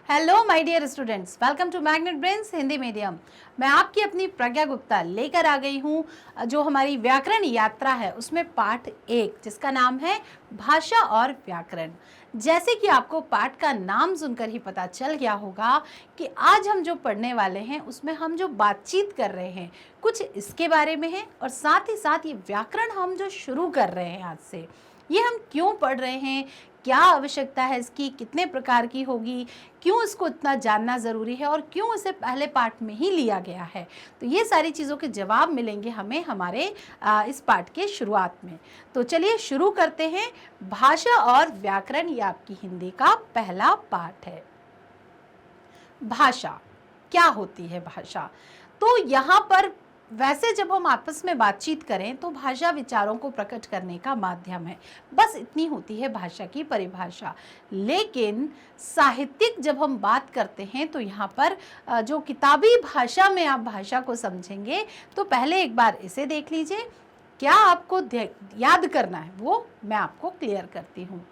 Hello my dear students, welcome to Magnet Brains Hindi medium. मैं आपकी अपनी प्रज्ञा गुप्ता लेकर आ गई हूँ। जो हमारी व्याकरण यात्रा है उसमें पाठ 1 जिसका नाम है भाषा और व्याकरण। जैसे कि आपको पाठ का नाम सुनकर ही पता चल गया होगा कि आज हम जो पढ़ने वाले हैं उसमें हम जो बातचीत कर रहे हैं कुछ इसके बारे में है, और साथ ही साथ ये व्याकरण हम जो शुरू कर रहे हैं आज से, ये हम क्यों पढ़ रहे हैं, क्या आवश्यकता है इसकी, कितने प्रकार की होगी, क्यों इसको इतना जानना ज़रूरी है और क्यों इसे पहले पाठ में ही लिया गया है। तो ये सारी चीज़ों के जवाब मिलेंगे हमें हमारे इस पाठ के शुरुआत में। तो चलिए शुरू करते हैं। भाषा और व्याकरण, ये आपकी हिंदी का पहला पाठ है। भाषा क्या होती है? भाषा तो यहाँ पर वैसे जब हम आपस में बातचीत करें तो भाषा विचारों को प्रकट करने का माध्यम है, बस इतनी होती है भाषा की परिभाषा। लेकिन साहित्यिक जब हम बात करते हैं तो यहाँ पर जो किताबी भाषा में आप भाषा को समझेंगे तो पहले एक बार इसे देख लीजिए। क्या आपको याद करना है वो मैं आपको क्लियर करती हूँ।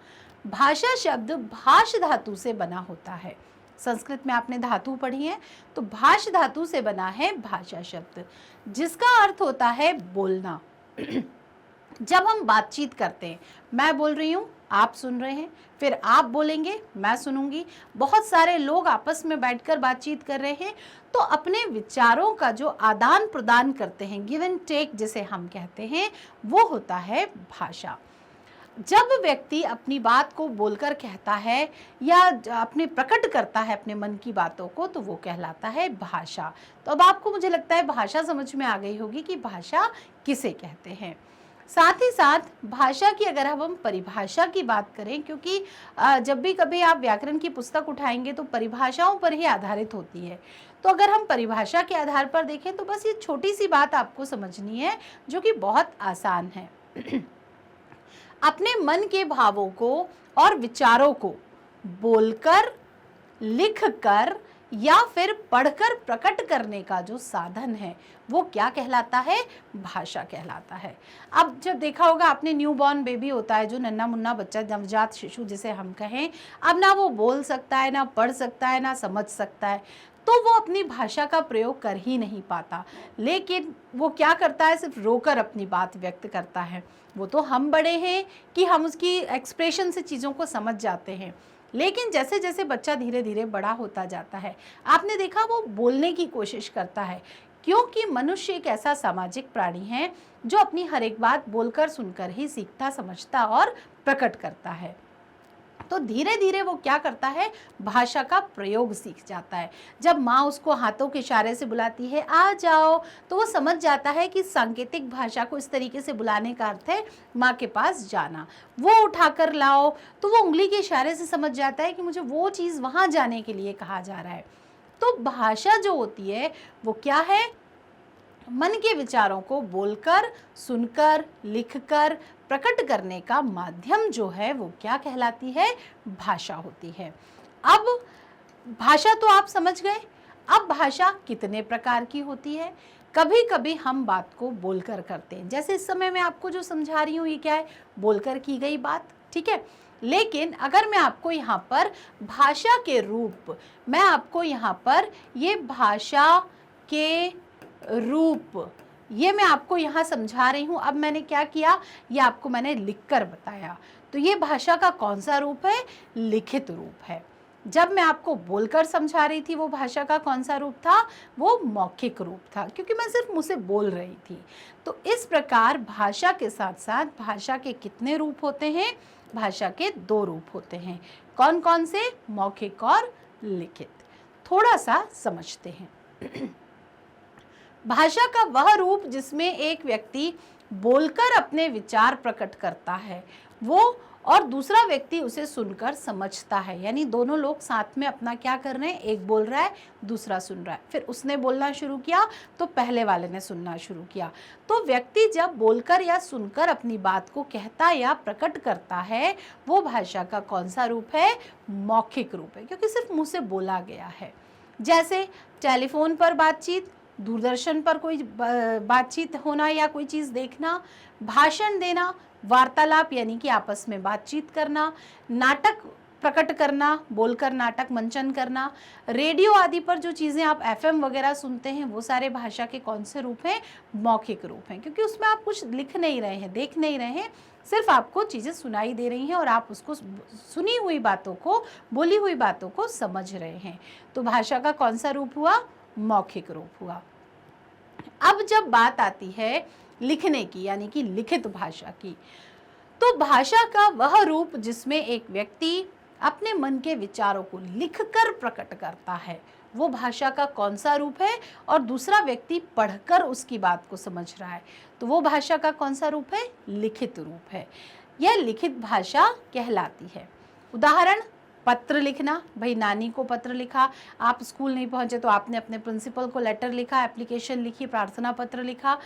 भाषा शब्द भाष धातु से बना होता है। संस्कृत में आपने धातु पढ़ी है, तो भाष धातु से बना है भाषा शब्द, जिसका अर्थ होता है बोलना। जब हम बातचीत करते हैं, मैं बोल रही हूँ, आप सुन रहे हैं, फिर आप बोलेंगे, मैं सुनूंगी, बहुत सारे लोग आपस में बैठकर बातचीत कर रहे हैं, तो अपने विचारों का जो आदान प्रदान करते हैं, गिव एंड टेक जिसे हम कहते हैं, वो होता है भाषा। जब व्यक्ति अपनी बात को बोलकर कहता है या अपने प्रकट करता है अपने मन की बातों को, तो वो कहलाता है भाषा। तो अब आपको, मुझे लगता है, भाषा समझ में आ गई होगी कि भाषा किसे कहते हैं। साथ ही साथ भाषा की अगर हम परिभाषा की बात करें, क्योंकि जब भी कभी आप व्याकरण की पुस्तक उठाएंगे तो परिभाषाओं पर ही आधारित होती है, तो अगर हम परिभाषा के आधार पर देखें तो बस ये छोटी सी बात आपको समझनी है जो कि बहुत आसान है। अपने मन के भावों को और विचारों को बोलकर, लिखकर या फिर पढ़कर प्रकट करने का जो साधन है वो क्या कहलाता है? भाषा कहलाता है। अब जब देखा होगा आपने, न्यूबॉर्न बेबी होता है, जो नन्हा मुन्ना बच्चा, नवजात शिशु जिसे हम कहें, अब ना वो बोल सकता है, ना पढ़ सकता है, ना समझ सकता है, तो वो अपनी भाषा का प्रयोग कर ही नहीं पाता। लेकिन वो क्या करता है? सिर्फ रोकर अपनी बात व्यक्त करता है। वो तो हम बड़े हैं कि हम उसकी एक्सप्रेशन से चीज़ों को समझ जाते हैं, लेकिन जैसे जैसे बच्चा धीरे धीरे बड़ा होता जाता है, आपने देखा वो बोलने की कोशिश करता है, क्योंकि मनुष्य एक ऐसा सामाजिक प्राणी है जो अपनी हर एक बात बोलकर, सुनकर ही सीखता, समझता और प्रकट करता है। तो धीरे धीरे वो क्या करता है? भाषा का प्रयोग सीख जाता है। जब माँ उसको हाथों के इशारे से बुलाती है, आ जाओ, तो वो समझ जाता है कि सांकेतिक भाषा को इस तरीके से बुलाने का अर्थ है माँ के पास जाना। वो उठाकर लाओ, तो वो उंगली के इशारे से समझ जाता है कि मुझे वो चीज़ वहाँ जाने के लिए कहा जा रहा है। तो भाषा जो होती है वो क्या है? मन के विचारों को बोलकर, सुनकर, लिखकर प्रकट करने का माध्यम जो है वो क्या कहलाती है? भाषा होती है। अब भाषा तो आप समझ गए। अब भाषा कितने प्रकार की होती है? कभी कभी हम बात को बोलकर करते हैं, जैसे इस समय मैं आपको जो समझा रही हूँ ये क्या है? बोलकर की गई बात, ठीक है। लेकिन अगर मैं आपको यहाँ पर भाषा के रूप, मैं आपको यहाँ पर ये भाषा के रूप, ये मैं आपको यहाँ समझा रही हूँ। अब मैंने क्या किया? ये आपको मैंने लिखकर बताया। तो ये भाषा का कौन सा रूप है? लिखित रूप है। जब मैं आपको बोलकर समझा रही थी वो भाषा का कौन सा रूप था? वो मौखिक रूप था, क्योंकि मैं सिर्फ मुँह से बोल रही थी। तो इस प्रकार भाषा के साथ साथ भाषा के कितने रूप होते हैं? भाषा के 2 रूप होते हैं। कौन कौन से? मौखिक और लिखित। थोड़ा सा समझते हैं। भाषा का वह रूप जिसमें एक व्यक्ति बोलकर अपने विचार प्रकट करता है वो, और दूसरा व्यक्ति उसे सुनकर समझता है, यानी दोनों लोग साथ में अपना क्या कर रहे हैं? एक बोल रहा है, दूसरा सुन रहा है, फिर उसने बोलना शुरू किया तो पहले वाले ने सुनना शुरू किया। तो व्यक्ति जब बोलकर या सुनकर अपनी बात को कहता या प्रकट करता है, वो भाषा का कौन सा रूप है? मौखिक रूप है, क्योंकि सिर्फ मुँह से बोला गया है। जैसे टेलीफोन पर बातचीत, दूरदर्शन पर कोई बातचीत होना या कोई चीज़ देखना, भाषण देना, वार्तालाप यानी कि आपस में बातचीत करना, नाटक प्रकट करना, बोलकर नाटक मंचन करना। रेडियो आदि पर जो चीज़ें आप एफएम वगैरह सुनते हैं वो सारे भाषा के कौन से रूप हैं? मौखिक रूप हैं, क्योंकि उसमें आप कुछ लिख नहीं रहे हैं, देख नहीं रहे हैं, सिर्फ आपको चीज़ें सुनाई दे रही हैं और आप उसको सुनी हुई बातों को, बोली हुई बातों को समझ रहे हैं। तो भाषा का कौन सा रूप हुआ? मौखिक रूप हुआ। अब जब बात आती है लिखने की, यानी कि लिखित भाषा की, तो भाषा का वह रूप जिसमें एक व्यक्ति अपने मन के विचारों को लिखकर प्रकट करता है, वो भाषा का कौन सा रूप है? और दूसरा व्यक्ति पढ़कर उसकी बात को समझ रहा है, तो वो भाषा का कौन सा रूप है? लिखित रूप है। यह लिखित भाषा कहलाती है। उदाहरण, पत्र लिखना। भाई नानी को पत्र लिखा, आप स्कूल नहीं पहुंचे तो आपने अपने प्रिंसिपल को लेटर लिखा, एप्लीकेशन लिखी, प्रार्थना पत्र लिखा,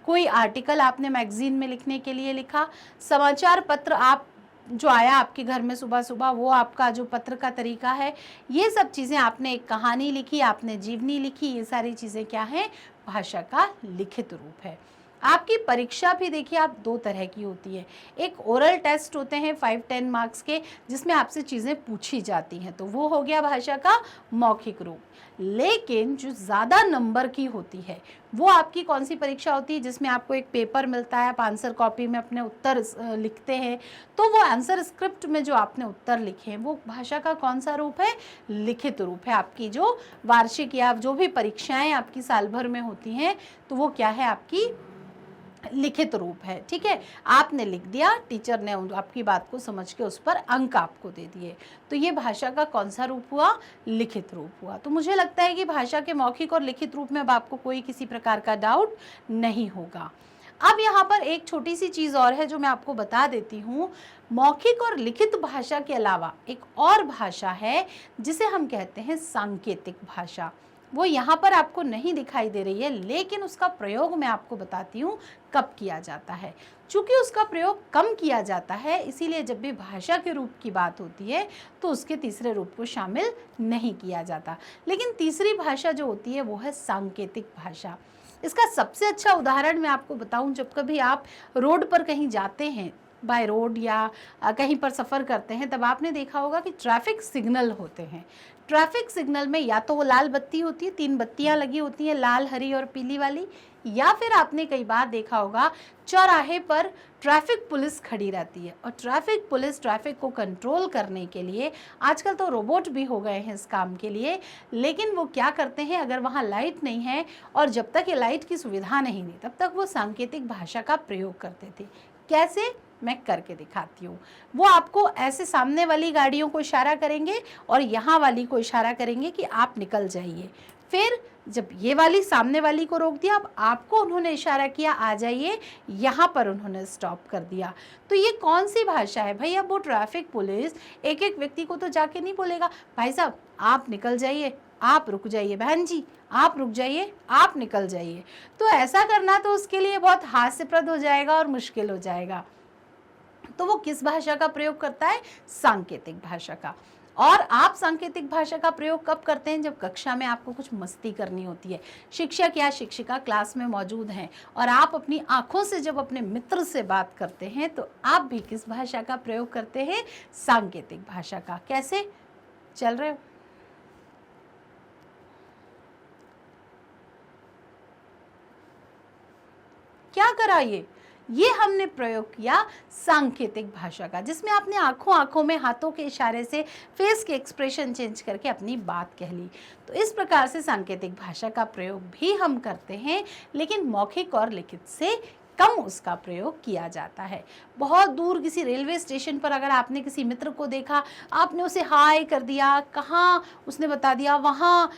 कोई आर्टिकल आपने मैगजीन में लिखने के लिए लिखा, समाचार पत्र आप जो आया आपके घर में सुबह सुबह, वो आपका जो पत्र का तरीका है, ये सब चीज़ें आपने, एक कहानी लिखी, आपने जीवनी लिखी, ये सारी चीज़ें क्या हैं? भाषा का लिखित रूप है। आपकी परीक्षा भी देखिए आप दो तरह की होती है। एक ओरल टेस्ट होते हैं 5-10 मार्क्स के, जिसमें आपसे चीज़ें पूछी जाती हैं, तो वो हो गया भाषा का मौखिक रूप। लेकिन जो ज़्यादा नंबर की होती है वो आपकी कौन सी परीक्षा होती है? जिसमें आपको एक पेपर मिलता है, आप आंसर कॉपी में अपने उत्तर लिखते हैं, तो वो आंसर स्क्रिप्ट में जो आपने उत्तर लिखे हैं वो भाषा का कौन सा रूप है? लिखित रूप है। आपकी जो वार्षिक या जो भी परीक्षाएं आपकी साल भर में होती हैं, तो वो क्या है? आपकी लिखित रूप है। ठीक है, आपने लिख दिया, टीचर ने आपकी बात को समझ के उस पर अंक आपको दे दिए, तो ये भाषा का कौन सा रूप हुआ? लिखित रूप हुआ। तो मुझे लगता है कि भाषा के मौखिक और लिखित रूप में अब आपको कोई किसी प्रकार का डाउट नहीं होगा। अब यहाँ पर एक छोटी सी चीज़ और है जो मैं आपको बता देती हूँ। मौखिक और लिखित भाषा के अलावा एक और भाषा है जिसे हम कहते हैं सांकेतिक भाषा। वो यहाँ पर आपको नहीं दिखाई दे रही है, लेकिन उसका प्रयोग मैं आपको बताती हूँ कब किया जाता है। चूंकि उसका प्रयोग कम किया जाता है, इसीलिए जब भी भाषा के रूप की बात होती है तो उसके तीसरे रूप को शामिल नहीं किया जाता। लेकिन तीसरी भाषा जो होती है वो है सांकेतिक भाषा। इसका सबसे अच्छा उदाहरण मैं आपको बताऊं, जब कभी आप रोड पर कहीं जाते हैं, बाय रोड या कहीं पर सफ़र करते हैं, तब आपने देखा होगा कि ट्रैफिक सिग्नल होते हैं। ट्रैफिक सिग्नल में या तो वो लाल बत्ती होती है, 3 बत्तियां लगी होती हैं, लाल, हरी और पीली वाली, या फिर आपने कई बार देखा होगा चौराहे पर ट्रैफिक पुलिस खड़ी रहती है। और ट्रैफिक पुलिस ट्रैफिक को कंट्रोल करने के लिए, आजकल तो रोबोट भी हो गए हैं इस काम के लिए, लेकिन वो क्या करते हैं, अगर वहाँ लाइट नहीं है और जब तक ये लाइट की सुविधा नहीं दी, तब तक वो सांकेतिक भाषा का प्रयोग करते थे। कैसे? मैं करके दिखाती हूँ। वो आपको ऐसे सामने वाली गाड़ियों को इशारा करेंगे और यहाँ वाली को इशारा करेंगे कि आप निकल जाइए। फिर जब ये वाली सामने वाली को रोक दिया, अब आपको उन्होंने इशारा किया आ जाइए, यहाँ पर उन्होंने स्टॉप कर दिया। तो ये कौन सी भाषा है भाई? अब वो ट्रैफिक पुलिस एक एक व्यक्ति को तो जाके नहीं बोलेगा भाई साहब आप निकल जाइए, आप रुक जाइए, बहन जी आप रुक जाइए, आप निकल जाइए। तो ऐसा करना तो उसके लिए बहुत हास्यप्रद हो जाएगा और मुश्किल हो जाएगा। तो वो किस भाषा का प्रयोग करता है? सांकेतिक भाषा का। और आप सांकेतिक भाषा का प्रयोग कब करते हैं? जब कक्षा में आपको कुछ मस्ती करनी होती है, शिक्षक या शिक्षिका क्लास में मौजूद हैं और आप अपनी आंखों से जब अपने मित्र से बात करते हैं, तो आप भी किस भाषा का प्रयोग करते हैं? सांकेतिक भाषा का। कैसे चल रहे हो? क्या करा ये हमने प्रयोग किया सांकेतिक भाषा का, जिसमें आपने आंखों में हाथों के इशारे से फेस के एक्सप्रेशन चेंज करके अपनी बात कह ली। तो इस प्रकार से सांकेतिक भाषा का प्रयोग भी हम करते हैं, लेकिन मौखिक और लिखित से कम उसका प्रयोग किया जाता है। बहुत दूर किसी रेलवे स्टेशन पर अगर आपने किसी मित्र को देखा, आपने उसे हाय कर दिया, कहाँ, उसने बता दिया वहाँ,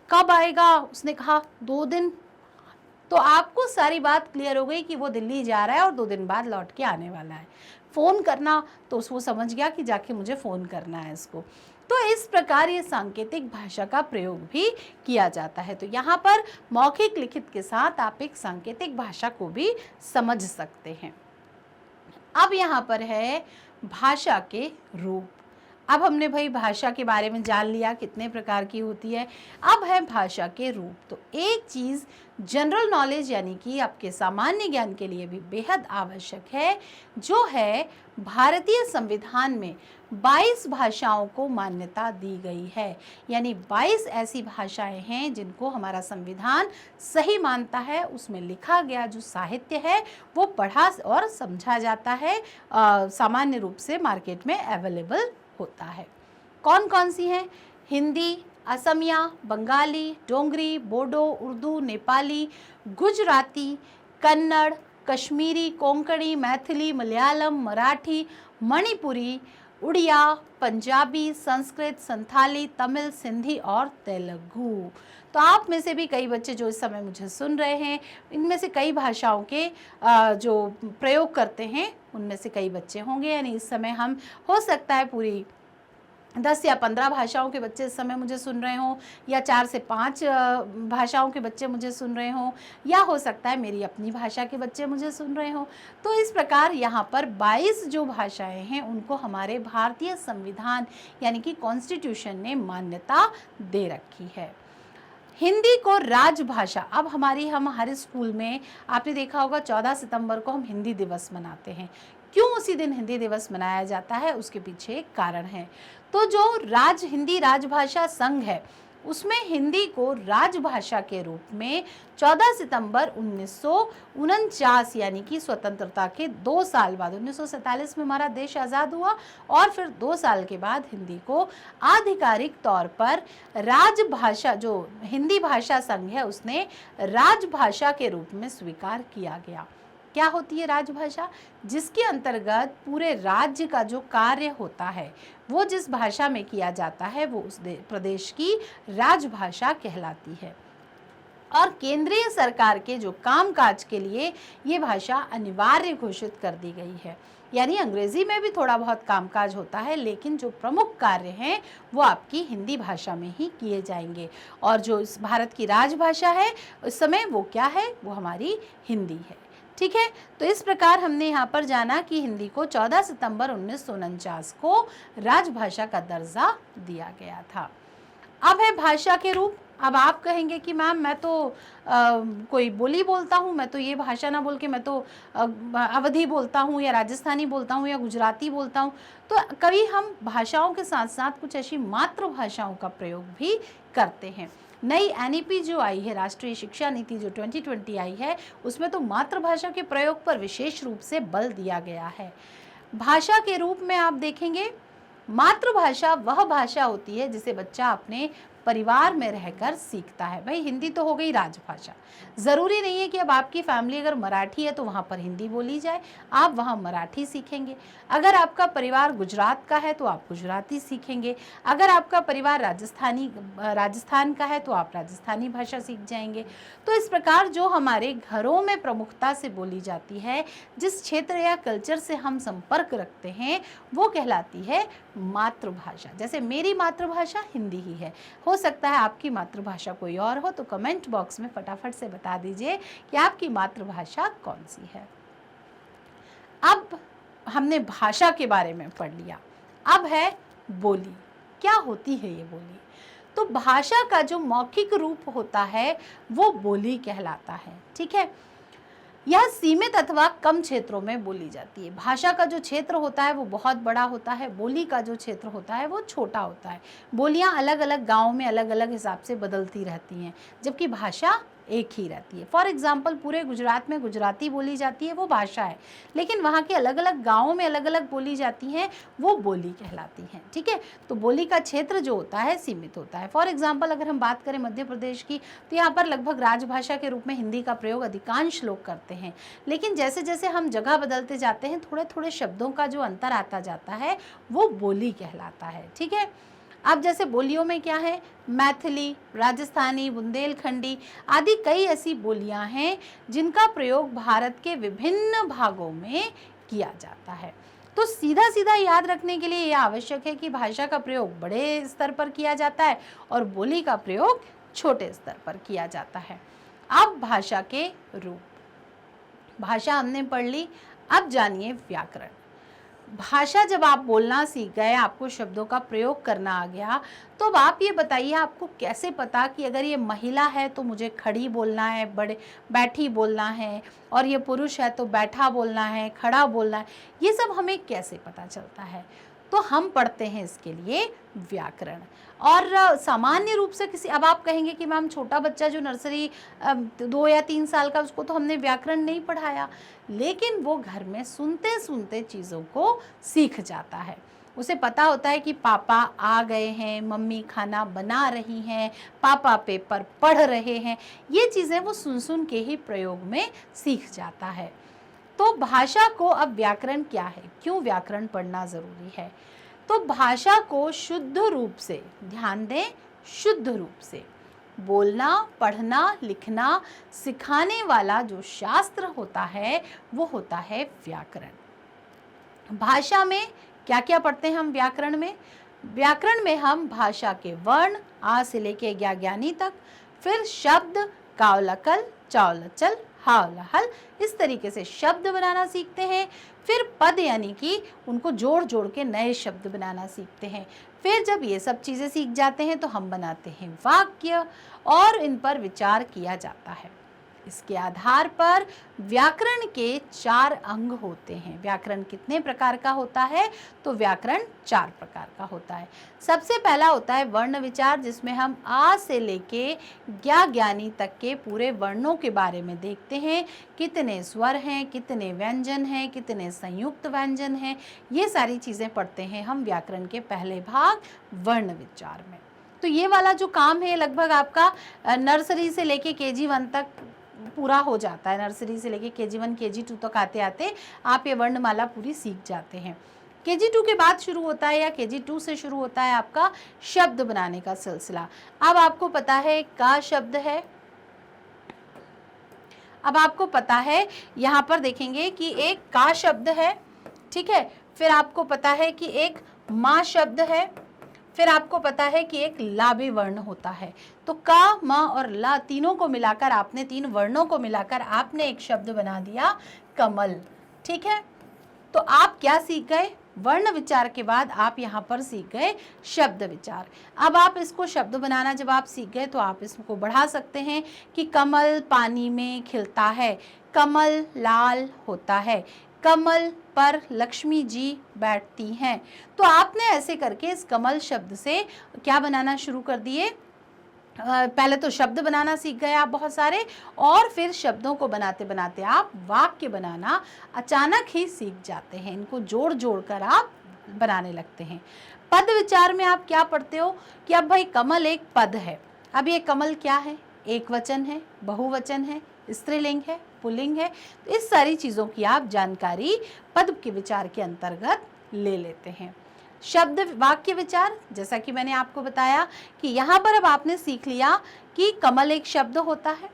कब आएगा, उसने कहा 2 दिन, तो आपको सारी बात क्लियर हो गई कि वो दिल्ली जा रहा है और 2 दिन बाद लौट के आने वाला है। फ़ोन करना, तो वो समझ गया कि जाके मुझे फ़ोन करना है इसको। तो इस प्रकार ये सांकेतिक भाषा का प्रयोग भी किया जाता है। तो यहाँ पर मौखिक लिखित के साथ आप एक सांकेतिक भाषा को भी समझ सकते हैं। अब यहाँ पर है भाषा के रूप। अब हमने भाई भाषा के बारे में जान लिया कितने प्रकार की होती है। अब है भाषा के रूप। तो एक चीज़ जनरल नॉलेज यानी कि आपके सामान्य ज्ञान के लिए भी बेहद आवश्यक है, जो है भारतीय संविधान में 22 भाषाओं को मान्यता दी गई है। यानी 22 ऐसी भाषाएं हैं जिनको हमारा संविधान सही मानता है। उसमें लिखा गया जो साहित्य है वो पढ़ा और समझा जाता है, सामान्य रूप से मार्केट में अवेलेबल होता है। कौन कौन सी हैं? हिंदी, असमिया, बंगाली, डोंगरी, बोडो, उर्दू, नेपाली, गुजराती, कन्नड़, कश्मीरी, कोंकणी, मैथिली, मलयालम, मराठी, मणिपुरी, उड़िया, पंजाबी, संस्कृत, संथाली, तमिल, सिंधी और तेलुगु। तो आप में से भी कई बच्चे जो इस समय मुझे सुन रहे हैं, इनमें से कई भाषाओं के जो प्रयोग करते हैं उनमें से कई बच्चे होंगे। यानी इस समय हम हो सकता है पूरी 10 या 15 भाषाओं के बच्चे इस समय मुझे सुन रहे हों, या 4 से 5 भाषाओं के बच्चे मुझे सुन रहे हों, या हो सकता है मेरी अपनी भाषा के बच्चे मुझे सुन रहे हों। तो इस प्रकार यहाँ पर 22 जो भाषाएं हैं उनको हमारे भारतीय संविधान यानी कि कॉन्स्टिट्यूशन ने मान्यता दे रखी है। हिंदी को राजभाषा, अब हम हर स्कूल में आपने देखा होगा 14 सितंबर को हम हिंदी दिवस मनाते हैं। क्यों उसी दिन हिंदी दिवस मनाया जाता है, उसके पीछे एक कारण है। तो जो हिंदी राजभाषा संघ है उसमें हिंदी को राजभाषा के रूप में 14 सितंबर 1949 यानी कि स्वतंत्रता के 2 साल बाद, 1947 में हमारा देश आज़ाद हुआ और फिर 2 साल के बाद हिंदी को आधिकारिक तौर पर राजभाषा, जो हिंदी भाषा संघ है उसने राजभाषा के रूप में स्वीकार किया गया। क्या होती है राजभाषा? जिसके अंतर्गत पूरे राज्य का जो कार्य होता है वो जिस भाषा में किया जाता है वो उस प्रदेश की राजभाषा कहलाती है। और केंद्रीय सरकार के जो कामकाज के लिए ये भाषा अनिवार्य घोषित कर दी गई है। यानी अंग्रेजी में भी थोड़ा बहुत कामकाज होता है, लेकिन जो प्रमुख कार्य हैं वो आपकी हिंदी भाषा में ही किए जाएंगे। और जो इस भारत की राजभाषा है उस समय वो क्या है? वो हमारी हिंदी है। ठीक है, तो इस प्रकार हमने यहाँ पर जाना कि हिंदी को 14 सितंबर 1949 को राजभाषा का दर्जा दिया गया था। अब है भाषा के रूप। अब आप कहेंगे कि मैम मैं तो कोई बोली बोलता हूँ, मैं तो ये भाषा ना बोल के मैं तो अवधी बोलता हूँ या राजस्थानी बोलता हूँ या गुजराती बोलता हूँ। तो कभी हम भाषाओं के साथ साथ कुछ ऐसी मातृभाषाओं का प्रयोग भी करते हैं। नई एनईपी जो आई है, राष्ट्रीय शिक्षा नीति जो 2020 आई है, उसमें तो मातृभाषा के प्रयोग पर विशेष रूप से बल दिया गया है। भाषा के रूप में आप देखेंगे मातृभाषा वह भाषा होती है जिसे बच्चा अपने परिवार में रहकर सीखता है। भाई हिंदी तो हो गई राजभाषा, ज़रूरी नहीं है कि अब आपकी फैमिली अगर मराठी है तो वहाँ पर हिंदी बोली जाए, आप वहाँ मराठी सीखेंगे। अगर आपका परिवार गुजरात का है तो आप गुजराती सीखेंगे। अगर आपका परिवार राजस्थान का है तो आप राजस्थानी भाषा सीख जाएंगे। तो इस प्रकार जो हमारे घरों में प्रमुखता से बोली जाती है, जिस क्षेत्र या कल्चर से हम संपर्क रखते हैं, वो कहलाती है मातृभाषा। जैसे मेरी मातृभाषा हिंदी ही है, हो सकता है आपकी मातृभाषा कोई और हो, तो कमेंट बॉक्स में फटाफट से बता दीजिए कि आपकी मातृभाषा कौन सी है। अब हमने भाषा के बारे में पढ़ लिया, अब है बोली। क्या होती है ये बोली? तो भाषा का जो मौखिक रूप होता है वो बोली कहलाता है। ठीक है, यह सीमित अथवा कम क्षेत्रों में बोली जाती है। भाषा का जो क्षेत्र होता है वो बहुत बड़ा होता है, बोली का जो क्षेत्र होता है वो छोटा होता है। बोलियां अलग अलग गाँव में अलग अलग हिसाब से बदलती रहती हैं, जबकि भाषा एक ही रहती है। फॉर एग्जाम्पल पूरे गुजरात में गुजराती बोली जाती है, वो भाषा है, लेकिन वहाँ के अलग अलग गाँवों में अलग अलग बोली जाती हैं, वो बोली कहलाती हैं। ठीक है, तो बोली का क्षेत्र जो होता है सीमित होता है। फॉर एग्जाम्पल अगर हम बात करें मध्य प्रदेश की, तो यहाँ पर लगभग राजभाषा के रूप में हिंदी का प्रयोग अधिकांश लोग करते हैं, लेकिन जैसे जैसे हम जगह बदलते जाते हैं थोड़े थोड़े शब्दों का जो अंतर आता जाता है वो बोली कहलाता है। ठीक है, अब जैसे बोलियों में क्या है, मैथिली, राजस्थानी, बुंदेलखंडी आदि कई ऐसी बोलियां हैं जिनका प्रयोग भारत के विभिन्न भागों में किया जाता है। तो सीधा सीधा याद रखने के लिए यह आवश्यक है कि भाषा का प्रयोग बड़े स्तर पर किया जाता है और बोली का प्रयोग छोटे स्तर पर किया जाता है। अब भाषा के रूप, भाषा हमने पढ़ ली, अब जानिए व्याकरण। भाषा जब आप बोलना सीख गए, आपको शब्दों का प्रयोग करना आ गया, तो अब आप ये बताइए आपको कैसे पता कि अगर ये महिला है तो मुझे खड़ी बोलना है, बड़े बैठी बोलना है, और ये पुरुष है तो बैठा बोलना है, खड़ा बोलना है, ये सब हमें कैसे पता चलता है? तो हम पढ़ते हैं इसके लिए व्याकरण। और सामान्य रूप से किसी, अब आप कहेंगे कि मैम छोटा बच्चा जो नर्सरी 2 या 3 साल का, उसको तो हमने व्याकरण नहीं पढ़ाया, लेकिन वो घर में सुनते सुनते चीज़ों को सीख जाता है। उसे पता होता है कि पापा आ गए हैं, मम्मी खाना बना रही हैं, पापा पेपर पढ़ रहे हैं, ये चीज़ें वो सुन सुन के ही प्रयोग में सीख जाता है। तो भाषा को, अब व्याकरण क्या है, क्यों व्याकरण पढ़ना ज़रूरी है? तो भाषा को शुद्ध रूप से, ध्यान दें, शुद्ध रूप से बोलना, पढ़ना, लिखना सिखाने वाला जो शास्त्र होता है वो होता है व्याकरण। भाषा में क्या क्या पढ़ते हैं हम व्याकरण में? व्याकरण में हम भाषा के वर्ण, आ से लेके ज्ञानी तक, फिर शब्द, कावलकल, चावलचल, हावलहल, इस तरीके से शब्द बनाना सीखते हैं। फिर पद, यानी कि उनको जोड़ जोड़ के नए शब्द बनाना सीखते हैं। फिर जब ये सब चीज़ें सीख जाते हैं तो हम बनाते हैं वाक्य, और इन पर विचार किया जाता है। इसके आधार पर व्याकरण के 4 अंग होते हैं। व्याकरण कितने प्रकार का होता है? तो व्याकरण 4 प्रकार का होता है। सबसे पहला होता है वर्ण विचार, जिसमें हम आ से लेके ज्ञानी तक के पूरे वर्णों के बारे में देखते हैं। कितने स्वर हैं, कितने व्यंजन हैं, कितने संयुक्त व्यंजन हैं, ये सारी चीज़ें पढ़ते हैं हम व्याकरण के पहले भाग वर्ण विचार में। तो ये वाला जो काम है लगभग आपका नर्सरी से लेके KG1 तक पूरा हो जाता है। नर्सरी से लेके KG1 KG2 तक आते आते आप ये वर्णमाला पूरी सीख जाते हैं। KG2 के बाद शुरू होता है, या KG2 से शुरू होता है आपका शब्द बनाने का सिलसिला। अब आपको पता है का शब्द है, अब आपको पता है यहाँ पर देखेंगे कि एक का शब्द है, ठीक है। फिर आपको पता है कि एक माँ शब्द है, फिर आपको पता है कि एक लाबी वर्ण होता है। तो का, मा और ला तीनों को मिलाकर आपने, 3 वर्णों को मिलाकर आपने एक शब्द बना दिया कमल, ठीक है। तो आप क्या सीख गए? वर्ण विचार के बाद आप यहाँ पर सीख गए शब्द विचार। अब आप इसको शब्द बनाना जब आप सीख गए तो आप इसको बढ़ा सकते हैं कि कमल पानी में खिलता है, कमल लाल होता है, कमल पर लक्ष्मी जी बैठती हैं। तो आपने ऐसे करके इस कमल शब्द से क्या बनाना शुरू कर दिए? पहले तो शब्द बनाना सीख गए आप बहुत सारे, और फिर शब्दों को बनाते बनाते आप वाक्य बनाना अचानक ही सीख जाते हैं। इनको जोड़ जोड़ कर आप बनाने लगते हैं। पद विचार में आप क्या पढ़ते हो कि अब भाई कमल एक पद है। अब ये कमल क्या है? एक वचन है, बहुवचन है, स्त्रीलिंग है, पुल्लिंग है। तो इस सारी चीज़ों की आप जानकारी पद के विचार के अंतर्गत ले लेते हैं। शब्द वाक्य विचार, जैसा कि मैंने आपको बताया कि यहाँ पर अब आपने सीख लिया कि कमल एक शब्द होता है,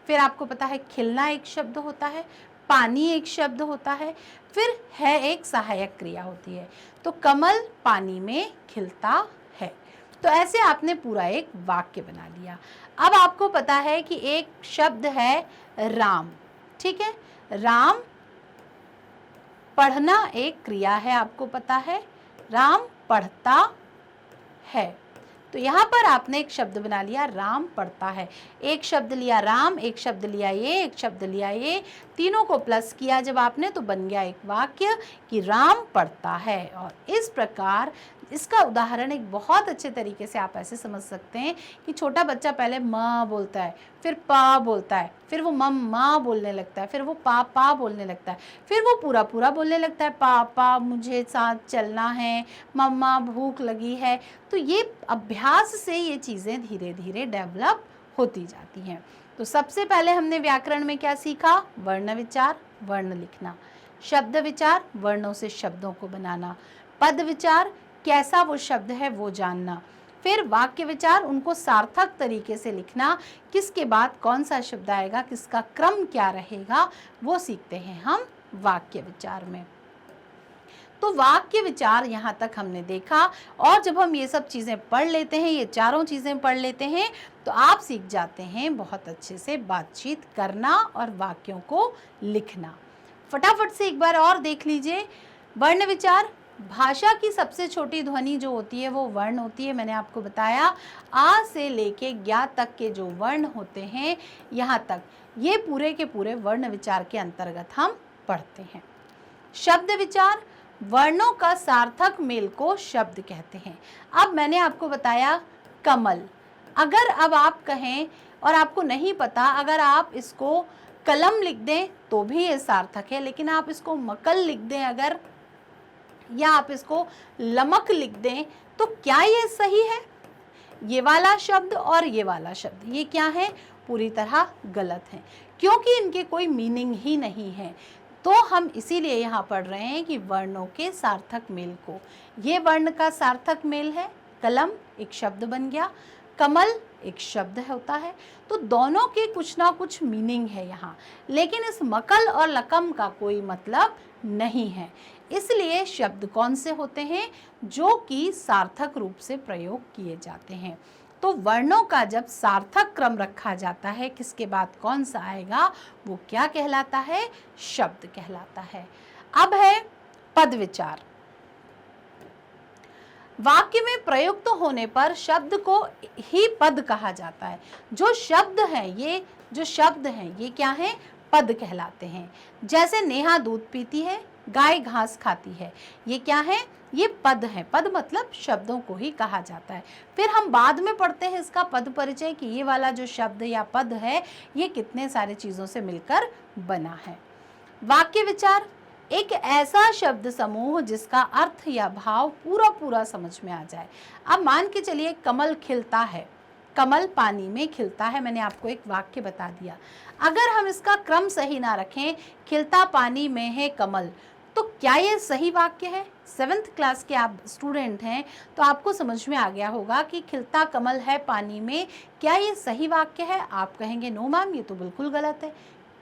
फिर आपको पता है खिलना एक शब्द होता है, पानी एक शब्द होता है, फिर है एक सहायक क्रिया होती है। तो कमल पानी में खिलता है। तो ऐसे आपने पूरा एक वाक्य बना लिया। अब आपको पता है कि एक शब्द है राम, ठीक है। राम पढ़ना एक क्रिया है, आपको पता है, राम पढ़ता है। तो यहाँ पर आपने एक शब्द बना लिया, राम पढ़ता है। एक शब्द लिया राम, एक शब्द लिया ये, एक शब्द लिया ये, तीनों को प्लस किया जब आपने तो बन गया एक वाक्य कि राम पढ़ता है। और इस प्रकार इसका उदाहरण एक बहुत अच्छे तरीके से आप ऐसे समझ सकते हैं कि छोटा बच्चा पहले माँ बोलता है, फिर पा बोलता है, फिर वो मम्मा बोलने लगता है, फिर वो पा बोलने लगता है, फिर वो पूरा पूरा बोलने लगता है, पापा मुझे साथ चलना है, मम्मा भूख लगी है। तो ये अभ्यास से ये चीज़ें धीरे धीरे डेवलप होती जाती हैं। तो सबसे पहले हमने व्याकरण में क्या सीखा? वर्ण विचार, वर्ण लिखना। शब्द विचार, वर्णों से शब्दों को बनाना। पद विचार, कैसा वो शब्द है वो जानना। फिर वाक्य विचार, उनको सार्थक तरीके से लिखना, किसके बाद कौन सा शब्द आएगा, किसका क्रम क्या रहेगा, वो सीखते हैं हम वाक्य विचार में। तो वाक्य विचार यहाँ तक हमने देखा, और जब हम ये सब चीज़ें पढ़ लेते हैं, ये चारों चीज़ें पढ़ लेते हैं, तो आप सीख जाते हैं बहुत अच्छे से बातचीत करना और वाक्यों को लिखना। फटाफट से एक बार और देख लीजिए, वर्ण विचार, भाषा की सबसे छोटी ध्वनि जो होती है वो वर्ण होती है। मैंने आपको बताया आ से लेके ज्ञा तक के जो वर्ण होते हैं, यहाँ तक ये पूरे के पूरे वर्ण विचार के अंतर्गत हम पढ़ते हैं। शब्द विचार, वर्णों का सार्थक मेल को शब्द कहते हैं। अब मैंने आपको बताया कमल, अगर अब आप कहें और आपको नहीं पता, अगर आप इसको कलम लिख दें तो भी ये सार्थक है, लेकिन आप इसको मकल लिख दें अगर, या आप इसको लमक लिख दें, तो क्या ये सही है? ये वाला शब्द और ये वाला शब्द ये क्या है? पूरी तरह गलत है, क्योंकि इनके कोई मीनिंग ही नहीं है। तो हम इसीलिए यहाँ पढ़ रहे हैं कि वर्णों के सार्थक मेल को। ये वर्ण का सार्थक मेल है, कलम एक शब्द बन गया, कमल एक शब्द होता है, तो दोनों के कुछ ना कुछ मीनिंग है यहाँ, लेकिन इस मकल और लकम का कोई मतलब नहीं है। इसलिए शब्द कौन से होते हैं? जो कि सार्थक रूप से प्रयोग किए जाते हैं। तो वर्णों का जब सार्थक क्रम रखा जाता है, किसके बाद कौन सा आएगा, वो क्या कहलाता है? शब्द कहलाता है। अब है पद विचार। वाक्य में प्रयुक्त होने पर शब्द को ही पद कहा जाता है। जो शब्द है, ये जो शब्द हैं ये क्या है? पद कहलाते हैं। जैसे नेहा दूध पीती है, गाय घास खाती है, ये क्या है? ये पद है। पद मतलब शब्दों को ही कहा जाता है। फिर हम बाद में पढ़ते हैं इसका पद परिचय कि ये वाला जो शब्द या पद है ये कितने सारे चीज़ों से मिलकर बना है। वाक्य विचार, एक ऐसा शब्द समूह जिसका अर्थ या भाव पूरा पूरा समझ में आ जाए। अब मान के चलिए कमल खिलता है, कमल पानी में खिलता है, मैंने आपको एक वाक्य बता दिया। अगर हम इसका क्रम सही ना रखें, खिलता पानी में है कमल, तो क्या ये सही वाक्य है? 7th क्लास के आप स्टूडेंट हैं तो आपको समझ में आ गया होगा कि खिलता कमल है पानी में, क्या ये सही वाक्य है? आप कहेंगे नो मैम, ये तो बिल्कुल गलत है।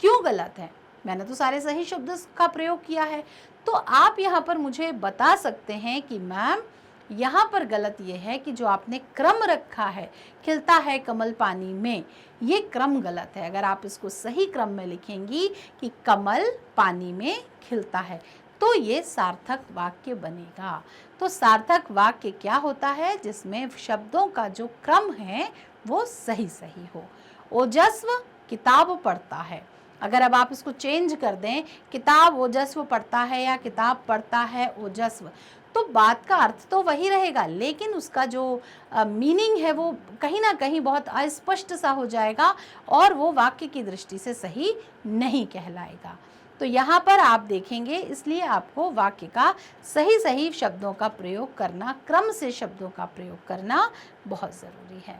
क्यों गलत है? मैंने तो सारे सही शब्द का प्रयोग किया है। तो आप यहाँ पर मुझे बता सकते हैं कि मैम यहाँ पर गलत ये है कि जो आपने क्रम रखा है, खिलता है कमल पानी में, ये क्रम गलत है। अगर आप इसको सही क्रम में लिखेंगी कि कमल पानी में खिलता है, तो ये सार्थक वाक्य बनेगा। तो सार्थक वाक्य क्या होता है? जिसमें शब्दों का जो क्रम है वो सही सही हो। ओजस्व किताब पढ़ता है, अगर अब आप इसको चेंज कर दें, किताब ओजस्व पढ़ता है या किताब पढ़ता है ओजस्व, तो बात का अर्थ तो वही रहेगा, लेकिन उसका जो मीनिंग है वो कहीं ना कहीं बहुत अस्पष्ट सा हो जाएगा और वो वाक्य की दृष्टि से सही नहीं कहलाएगा। तो यहाँ पर आप देखेंगे, इसलिए आपको वाक्य का सही सही शब्दों का प्रयोग करना, क्रम से शब्दों का प्रयोग करना बहुत ज़रूरी है।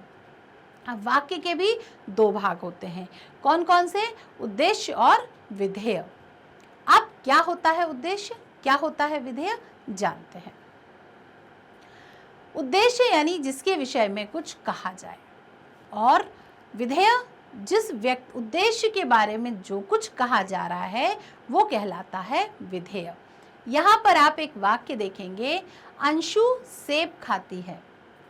अब वाक्य के भी दो भाग होते हैं, कौन कौन से? उद्देश्य और विधेय। अब क्या होता है उद्देश्य, क्या होता है विधेय, जानते हैं। उद्देश्य यानी जिसके विषय में कुछ कहा जाए, और विधेय जिस उद्देश्य के बारे में जो कुछ कहा जा रहा है वो कहलाता है विधेय। यहाँ पर आप एक वाक्य देखेंगे, अंशु सेब खाती है,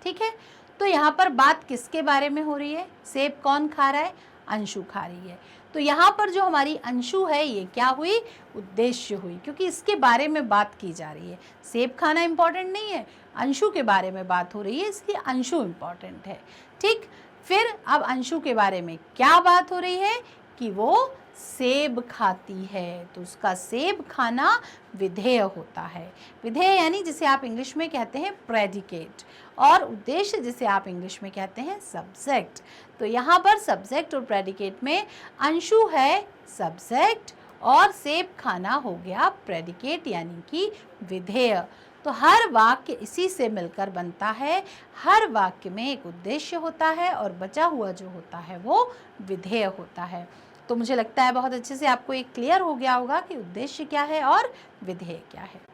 ठीक है। तो यहाँ पर बात किसके बारे में हो रही है? सेब कौन खा रहा है? अंशु खा रही है। तो यहाँ पर जो हमारी अंशु है ये क्या हुई? उद्देश्य हुई, क्योंकि इसके बारे में बात की जा रही है। सेब खाना इम्पॉर्टेंट नहीं है, अंशु के बारे में बात हो रही है, इसलिए अंशु इम्पॉर्टेंट है, ठीक। फिर अब अंशु के बारे में क्या बात हो रही है? कि वो सेब खाती है, तो उसका सेब खाना विधेय होता है। विधेय यानी जिसे आप इंग्लिश में कहते हैं प्रेडिकेट, और उद्देश्य जिसे आप इंग्लिश में कहते हैं सब्जेक्ट। तो यहाँ पर सब्जेक्ट और प्रेडिकेट में अंशु है सब्जेक्ट और सेब खाना हो गया प्रेडिकेट यानी कि विधेय। तो हर वाक्य इसी से मिलकर बनता है। हर वाक्य में एक उद्देश्य होता है और बचा हुआ जो होता है वो विधेय होता है। तो मुझे लगता है बहुत अच्छे से आपको ये क्लियर हो गया होगा कि उद्देश्य क्या है और विधेय क्या है।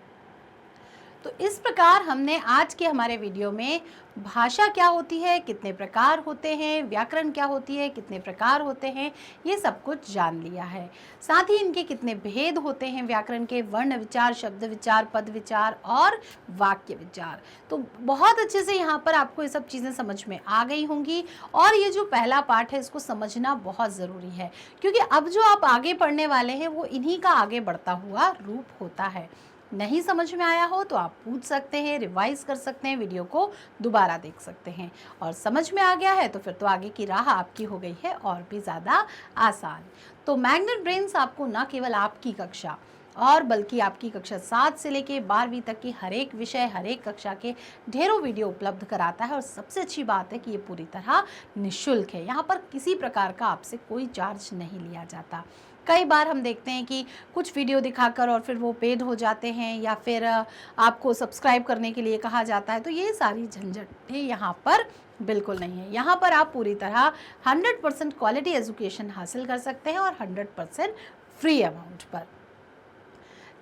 तो इस प्रकार हमने आज के हमारे वीडियो में भाषा क्या होती है, कितने प्रकार होते हैं, व्याकरण क्या होती है, कितने प्रकार होते हैं, ये सब कुछ जान लिया है। साथ ही इनके कितने भेद होते हैं व्याकरण के, वर्ण विचार, शब्द विचार, पद विचार और वाक्य विचार। तो बहुत अच्छे से यहाँ पर आपको ये सब चीज़ें समझ में आ गई होंगी। और ये जो पहला पार्ट है इसको समझना बहुत ज़रूरी है, क्योंकि अब जो आप आगे पढ़ने वाले हैं वो इन्हीं का आगे बढ़ता हुआ रूप होता है। नहीं समझ में आया हो तो आप पूछ सकते हैं, रिवाइज कर सकते हैं, वीडियो को दोबारा देख सकते हैं। और समझ में आ गया है तो फिर तो आगे की राह आपकी हो गई है और भी ज़्यादा आसान। तो मैग्नेट ब्रेन्स आपको न केवल आपकी कक्षा और बल्कि आपकी कक्षा 7 से लेके 12वीं तक की हर एक विषय, हर एक कक्षा के ढेरों वीडियो उपलब्ध कराता है। और सबसे अच्छी बात है कि ये पूरी तरह निःशुल्क है। यहाँ पर किसी प्रकार का आपसे कोई चार्ज नहीं लिया जाता। कई बार हम देखते हैं कि कुछ वीडियो दिखाकर और फिर वो पेड हो जाते हैं या फिर आपको सब्सक्राइब करने के लिए कहा जाता है। तो ये सारी झंझटें यहाँ पर बिल्कुल नहीं है। यहाँ पर आप पूरी तरह 100% क्वालिटी एजुकेशन हासिल कर सकते हैं और 100% फ्री अमाउंट पर।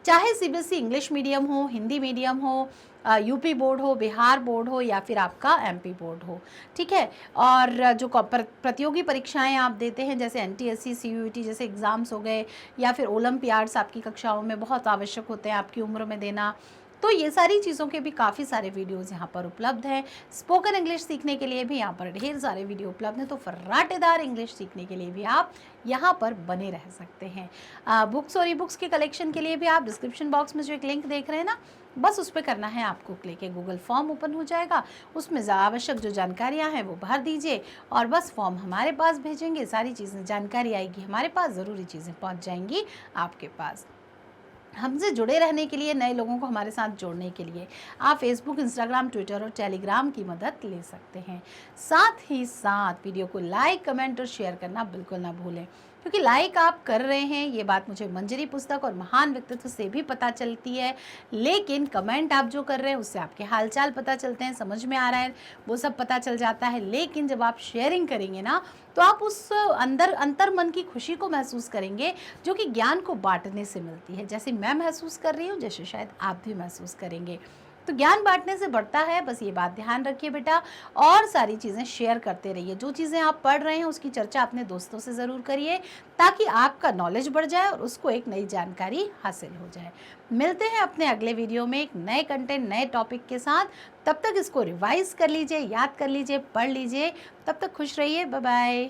चाहे सीबीएसई इंग्लिश मीडियम हो, हिंदी मीडियम हो, यूपी बोर्ड हो, बिहार बोर्ड हो या फिर आपका एमपी बोर्ड हो, ठीक है। और जो प्रतियोगी परीक्षाएं आप देते हैं जैसे एनटीएससी, सीयूईटी जैसे एग्ज़ाम्स हो गए या फिर ओलंपियाड्स आपकी कक्षाओं में बहुत आवश्यक होते हैं आपकी उम्र में देना, तो ये सारी चीज़ों के भी काफ़ी सारे वीडियोस यहाँ पर उपलब्ध हैं। स्पोकन इंग्लिश सीखने के लिए भी यहाँ पर ढेर सारे वीडियो उपलब्ध हैं। तो फर्राटेदार इंग्लिश सीखने के लिए भी आप यहाँ पर बने रह सकते हैं। बुक्स और ई बुक्स के कलेक्शन के लिए भी आप डिस्क्रिप्शन बॉक्स में जो एक लिंक देख रहे हैं ना, बस उस पर करना है आपको क्लिक। गूगल फॉर्म ओपन हो जाएगा, उसमें आवश्यक जो जानकारियाँ हैं वो भर दीजिए और बस फॉर्म हमारे पास भेजेंगे। सारी चीज़ें, जानकारी आएगी हमारे पास, ज़रूरी चीज़ें पहुँच जाएंगी आपके पास। हमसे जुड़े रहने के लिए, नए लोगों को हमारे साथ जोड़ने के लिए आप फेसबुक, इंस्टाग्राम, ट्विटर और टेलीग्राम की मदद ले सकते हैं। साथ ही साथ वीडियो को लाइक, कमेंट और शेयर करना बिल्कुल ना भूलें, क्योंकि लाइक आप कर रहे हैं ये बात मुझे मंजरी पुस्तक और महान व्यक्तित्व से भी पता चलती है, लेकिन कमेंट आप जो कर रहे हैं उससे आपके हालचाल पता चलते हैं, समझ में आ रहा है वो सब पता चल जाता है। लेकिन जब आप शेयरिंग करेंगे ना तो आप उस अंतर मन की खुशी को महसूस करेंगे जो कि ज्ञान को बांटने से मिलती है। जैसे मैं महसूस कर रही हूँ, जैसे शायद आप भी महसूस करेंगे। तो ज्ञान बांटने से बढ़ता है, बस ये बात ध्यान रखिए बेटा। और सारी चीज़ें शेयर करते रहिए। जो चीज़ें आप पढ़ रहे हैं उसकी चर्चा अपने दोस्तों से ज़रूर करिए ताकि आपका नॉलेज बढ़ जाए और उसको एक नई जानकारी हासिल हो जाए। मिलते हैं अपने अगले वीडियो में एक नए कंटेंट, नए टॉपिक के साथ। तब तक इसको रिवाइज कर लीजिए, याद कर लीजिए, पढ़ लीजिए। तब तक खुश रहिए। Bye bye.